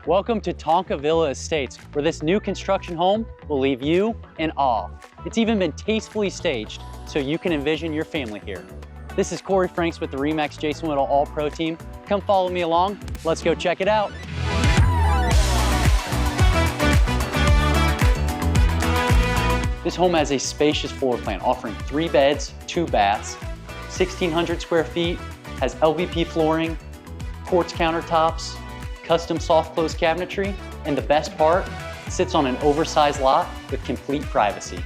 Welcome to Tonka Villa Estates, where this new construction home will leave you in awe. It's even been tastefully staged so you can envision your family here. This is Corey Franks with the RE/MAX Jason Whittle All-Pro team. Come follow me along. Let's go check it out. This home has a spacious floor plan offering 3 beds, 2 baths, 1,600 square feet, has LVP flooring, quartz countertops, custom soft close cabinetry, and the best part, it sits on an oversized lot with complete privacy.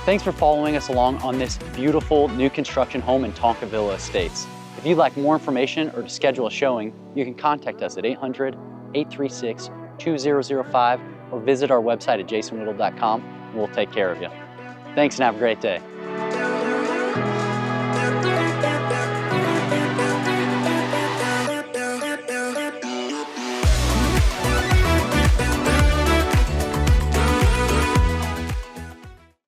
Thanks for following us along on this beautiful new construction home in Tonka Villa Estates. If you'd like more information or to schedule a showing, you can contact us at 800-836-2005 or visit our website at jasonwhittle.com and we'll take care of you. Thanks and have a great day.